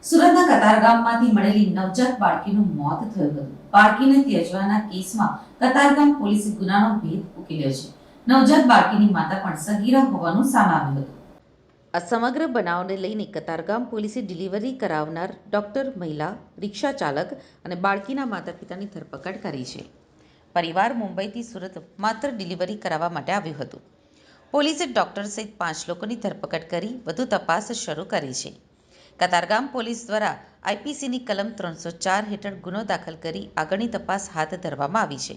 સુરતના કતારગામમાંથી મળેલી નવજાત બાળકીનું મોત થયું હતું. બાળકીને ત્યજવાના કેસમાં કતારગામ પોલીસે ગુનાનો ભેદ ઉકેલ્યો છે. નવજાત બાળકીની માતા પણ સગીરા હોવાનું સામે આવ્યું હતું. આ સમગ્ર બનાવને લઈને કતારગામ પોલીસે ડિલિવરી કરાવનાર ડોક્ટર, મહિલા, રિક્ષા ચાલક અને બાળકીના માતા પિતાની ધરપકડ કરી છે. પરિવાર મુંબઈથી સુરત માત્ર ડિલિવરી કરાવવા માટે આવ્યું હતું. પોલીસે ડોક્ટર સહિત 5 લોકોની ધરપકડ કરી વધુ તપાસ શરૂ કરી છે. કતારગામ પોલીસ દ્વારા આઈપીસીની કલમ 304 હેઠળ ગુનો દાખલ કરી આગળની તપાસ હાથ ધરવામાં આવી છે.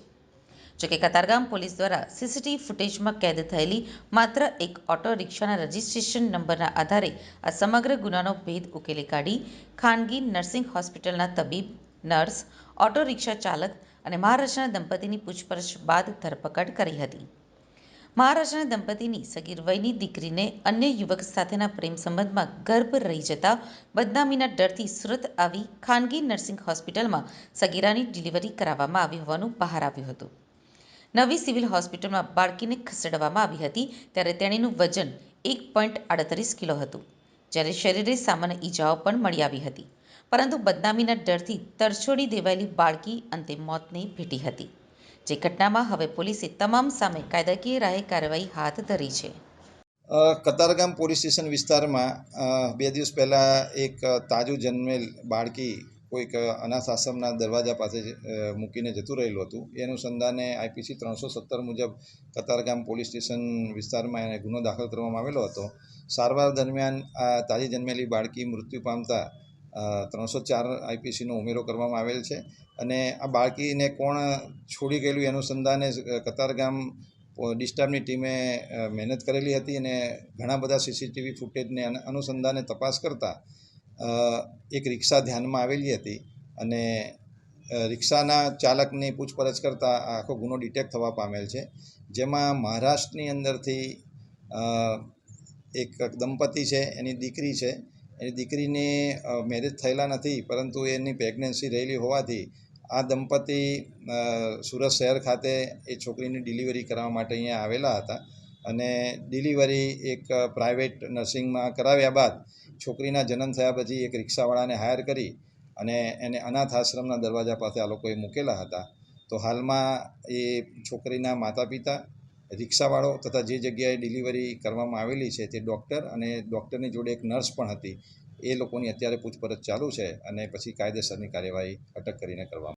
જોકે કતારગામ પોલીસ દ્વારા સીસીટીવી ફૂટેજમાં કેદ થયેલી માત્ર એક ઓટો રિક્ષાના રજિસ્ટ્રેશન નંબરના આધારે આ સમગ્ર ગુનાનો ભેદ ઉકેલી કાઢી ખાનગી નર્સિંગ હોસ્પિટલના તબીબ, નર્સ, ઓટો રિક્ષા ચાલક અને મહારાષ્ટ્રના દંપતીની પૂછપરછ બાદ ધરપકડ કરી હતી. મહારાષ્ટ્રના દંપતીની સગીર વયની દીકરીને અન્ય યુવક સાથેના પ્રેમ સંબંધમાં ગર્ભ રહી જતા બદનામીના ડરથી સુરત આવી ખાનગી નર્સિંગ હોસ્પિટલમાં સગીરાની ડિલિવરી કરાવવામાં આવી હોવાનું બહાર આવ્યું હતું. નવી સિવિલ હોસ્પિટલમાં બાળકીને ખસેડવામાં આવી હતી ત્યારે તેણીનું વજન 1.38 કિલો હતું, જ્યારે શરીરે સામાન્ય ઈજાઓ પણ મળી આવી હતી. પરંતુ બદનામીના ડરથી તરછોડી દેવાયેલી બાળકી અંતે મોતને ભેટી હતી. જે ઘટનામાં હવે પોલીસે તમામ સામે કાયદાકીય રાહે કાર્યવાહી હાથ ધરી છે. કતારગામ પોલીસ સ્ટેશન વિસ્તારમાં 2 દિવસ પહેલાં એક તાજું જન્મેલ બાળકી કોઈક અનાથ આશ્રમના દરવાજા પાસે મૂકીને જતું રહેલું હતું. એ અનુસંધાને આઈપીસી 317 મુજબ કતારગામ પોલીસ સ્ટેશન વિસ્તારમાં એને ગુનો દાખલ કરવામાં આવેલો હતો. સારવાર દરમિયાન આ તાજી જન્મેલી બાળકી મૃત્યુ પામતા 304 આઈપીસીનો ઉમેરો કરવામાં આવેલ છે. અને આ બાળકીને કોણ છોડી ગયેલું એ અનુસંધાને કતારગામ ડિસ્ટાફની ટીમે મહેનત કરેલી હતી અને ઘણા બધા સીસીટીવી ફૂટેજને અનુસંધાને તપાસ કરતાં એક રિક્ષા ધ્યાનમાં આવેલી હતી અને રિક્ષાના ચાલકની પૂછપરછ કરતાં આખો ગુનો ડિટેક્ટ થવા પામેલ છે. જેમાં મહારાષ્ટ્રની અંદરથી એક દંપતી છે, એની દીકરી છે. એની દીકરીની મેરેજ થયેલા નથી, પરંતુ એની પ્રેગ્નન્સી રહેલી હોવાથી આ દંપતી સુરત શહેર ખાતે એ છોકરીની ડિલિવરી કરવા માટે અહીંયા આવેલા હતા. અને ડિલિવરી એક પ્રાઇવેટ નર્સિંગમાં કરાવ્યા બાદ છોકરીના જન્મ થયા પછી એક રિક્ષાવાળાને હાયર કરી અને એને અનાથ આશ્રમના દરવાજા પાસે આ લોકોએ મૂકેલા હતા. તો હાલમાં એ છોકરીના માતા પિતા, રિક્ષાવાળો તથા જે જગ્યાએ ડિલિવરી કરવામાં આવેલી છે તે ડૉક્ટર અને ડૉક્ટરની જોડે એક નર્સ પણ હતી. એ લોકોની અત્યારે પૂછપરછ ચાલુ છે અને પછી કાયદેસરની કાર્યવાહી અટક કરીને કરવામાં